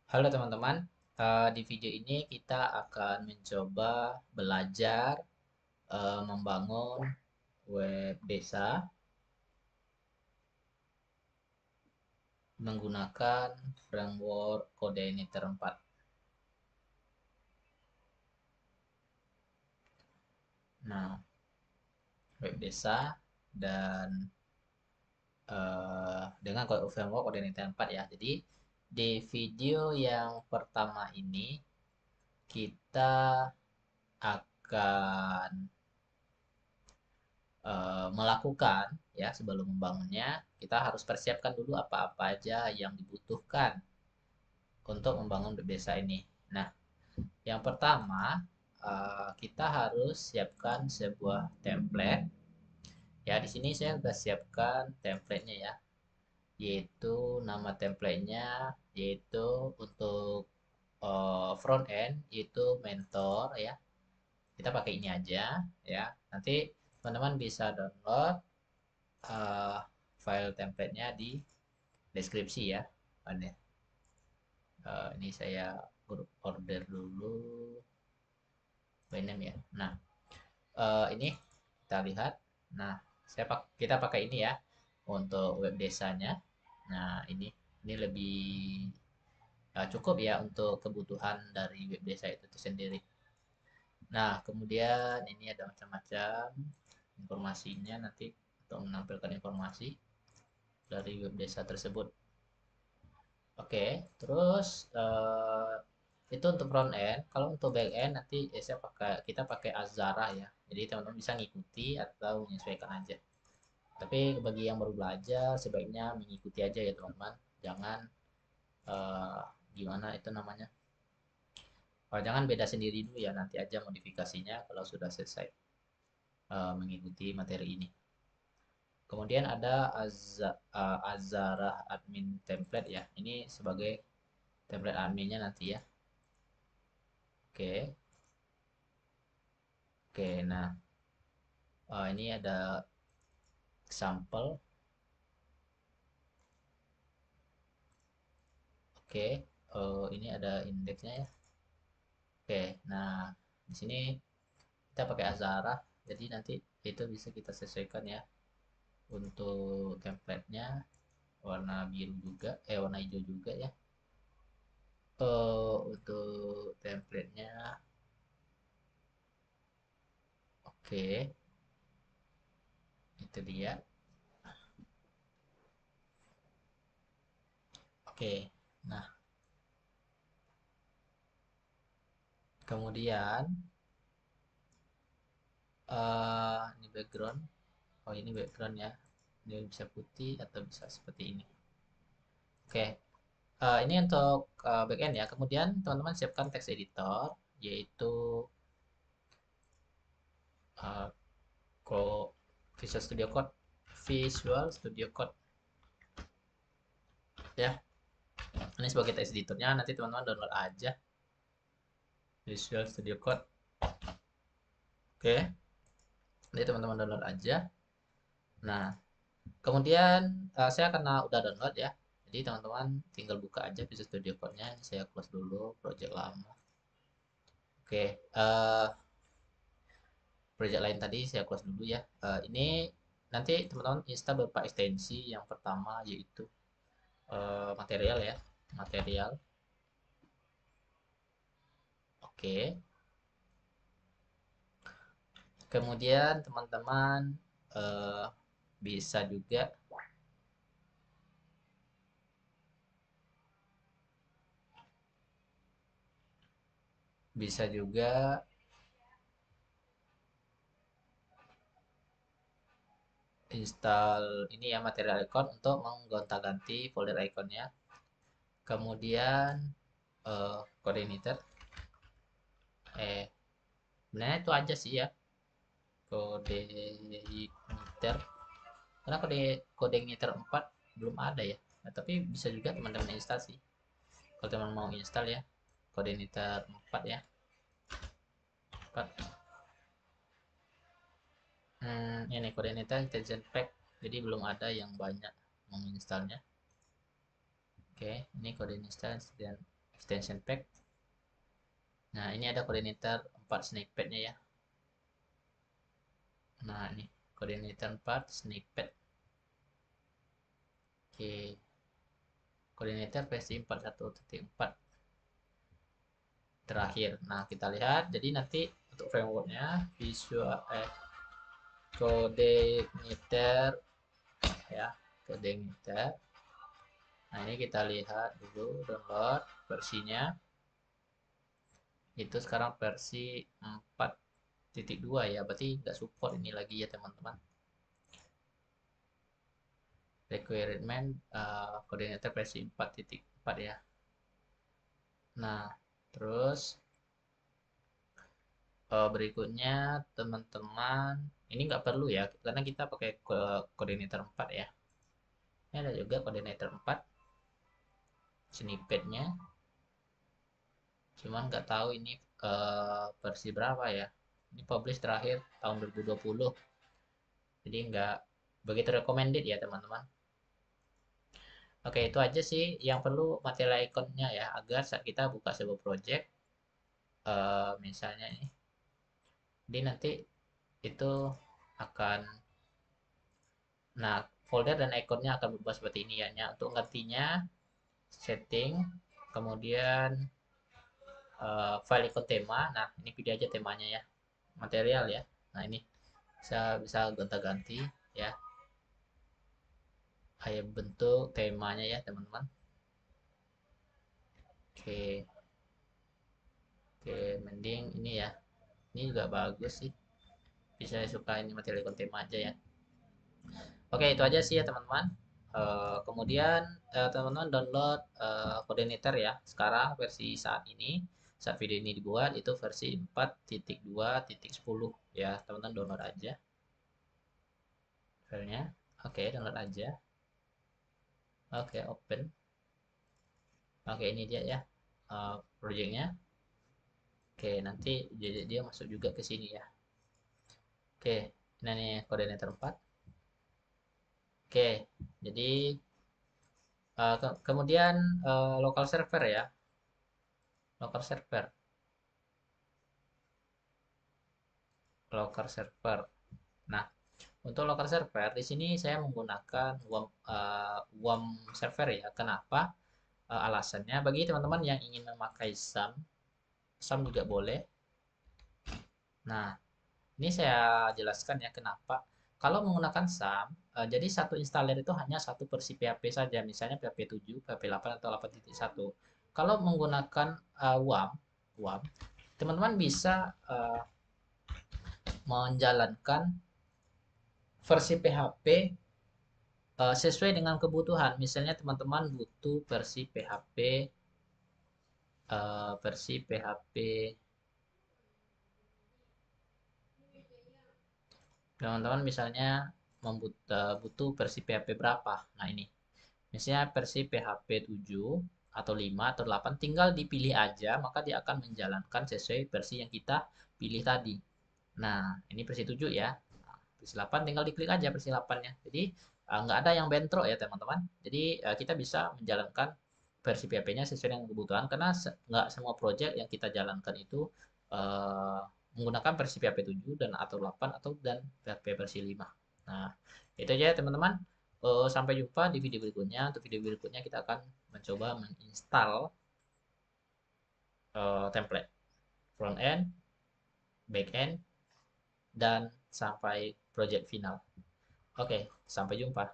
Halo teman-teman. Di video ini kita akan mencoba belajar membangun web desa menggunakan framework Codeinator 4. Nah, web desa dan dengan framework Codeinator 4 ya. Jadi di video yang pertama ini kita akan melakukan ya sebelum membangunnya kita harus persiapkan dulu apa-apa aja yang dibutuhkan untuk membangun desa ini. Nah, yang pertama kita harus siapkan sebuah template. Ya, di sini saya sudah siapkan templatenya ya, yaitu nama templatenya yaitu untuk front end yaitu mentor ya. Kita pakai ini aja ya. Nanti teman-teman bisa download uh, file templatenya di deskripsi ya. Ada. Ini saya order dulu by name ya. Nah, ini kita lihat. Nah, kita pakai ini ya untuk web desanya. Nah, ini lebih cukup ya untuk kebutuhan dari web desa itu sendiri. Nah, kemudian ini ada macam-macam informasinya nanti untuk menampilkan informasi dari web desa tersebut. Oke, terus itu untuk front end. Kalau untuk back end nanti kita pakai Azara ya. Jadi teman-teman bisa ngikuti atau menyesuaikan aja. Tapi bagi yang baru belajar sebaiknya mengikuti aja ya teman-teman. Jangan eh, gimana itu namanya? Jangan beda sendiri dulu ya. Nanti aja modifikasinya kalau sudah selesai mengikuti materi ini. Kemudian ada Azara admin template ya. Ini sebagai template adminnya nanti ya. Oke. Oke, nah ini ada sampel. Oke, ini ada indeksnya ya. Oke, nah di sini kita pakai Azara, jadi nanti itu bisa kita sesuaikan ya untuk template-nya warna biru juga, warna hijau juga ya. Untuk template-nya, oke, itu dia. Oke, nah kemudian ini background. Oh ini background ya. Dia bisa putih atau bisa seperti ini. Oke, ini untuk backend ya. Kemudian teman-teman siapkan text editor, yaitu uh, Visual Studio Code, Visual Studio Code ya. Ini sebagai text editornya. Nanti teman-teman download aja Visual Studio Code. Oke, nanti teman-teman download aja. Nah, kemudian saya karena udah download ya. Jadi teman-teman tinggal buka aja Visual Studio Code-nya. Saya close dulu project lama. Oke, project lain tadi saya close dulu ya. Ini nanti teman-teman install beberapa ekstensi. Yang pertama yaitu material ya, material. Oke. Kemudian teman-teman eh, bisa juga bisa juga install ini ya material icon untuk menggonta-ganti folder iconnya. Kemudian coordinator. Sebenarnya itu aja sih ya coordinator. Karena coordinator 4 belum ada ya. Nah, tapi bisa juga teman-teman install sih. Kalau teman mau install ya coordinator 4 ya. 4. Ini coordinator intelligent pack. Jadi belum ada yang banyak menginstalnya. Oke, ini coordinator dan extension pack. Nah, ini ada coordinator 4 snippetnya ya. Nah, ini coordinator 4 snippet. Oke. Coordinator versi 4.1.4 terakhir. Nah, kita lihat. Jadi nanti untuk frameworknya visual coordinator ya, coordinator. Nah, ini kita lihat dulu download versinya. Itu sekarang versi 4.2 ya, berarti nggak support ini lagi ya teman-teman. Requirement coordinator versi 4.4 ya. Nah, terus berikutnya teman-teman, ini nggak perlu ya, karena kita pakai koordinator 4 ya. Ini ada juga koordinator 4 snippetnya, cuman nggak tahu ini versi berapa ya. Ini publish terakhir tahun 2020, jadi nggak begitu recommended ya teman-teman. Oke, itu aja sih yang perlu material ikonnya ya, agar saat kita buka sebuah project, misalnya ini, jadi nanti itu akan, nah folder dan ikonnya akan berubah seperti ini ya. Untuk gantinya setting, kemudian file ikon tema. Nah, ini pilih aja temanya ya, material ya. Nah, ini bisa gonta-ganti ya, kayak bentuk temanya ya teman-teman. Oke, oke, mending ini ya. Ini juga bagus sih. Bisa suka ini material ikon tema aja ya. Oke, itu aja sih ya teman-teman. Kemudian teman-teman download coordinator ya. Sekarang versi saat ini, saat video ini dibuat itu versi 4.2.10 ya. Teman-teman download aja filenya. Oke, download aja. Oke, open. Oke, ini dia ya projectnya. Oke, nanti dia masuk juga ke sini ya. Oke, ini nih coordinator 4. Oke, jadi kemudian local server ya. Local server. Local server. Nah, untuk local server di sini saya menggunakan WAM server ya. Kenapa? Alasannya bagi teman-teman yang ingin memakai SAM juga boleh. Nah, ini saya jelaskan ya kenapa. Kalau menggunakan SAM, jadi satu installer itu hanya satu versi PHP saja, misalnya PHP 7, PHP 8 atau 8.1. Kalau menggunakan WAM, teman-teman bisa menjalankan versi PHP sesuai dengan kebutuhan. Misalnya teman-teman butuh versi PHP teman-teman misalnya butuh versi PHP berapa. Nah, ini. Misalnya versi PHP 7 atau 5 atau 8 tinggal dipilih aja, maka dia akan menjalankan sesuai versi yang kita pilih tadi. Nah, ini versi 7 ya. Nah, versi 8 tinggal diklik aja versi 8-nya. Jadi nggak ada yang bentrok ya teman-teman. Jadi kita bisa menjalankan versi PHP-nya sesuai dengan kebutuhan karena nggak semua project yang kita jalankan itu uh, menggunakan versi PHP 7 dan atau 8 atau dan PHP versi 5. Nah, itu aja ya teman-teman. Sampai jumpa di video berikutnya. Untuk video berikutnya kita akan mencoba menginstal template front end, back end, dan sampai project final. Oke, sampai jumpa.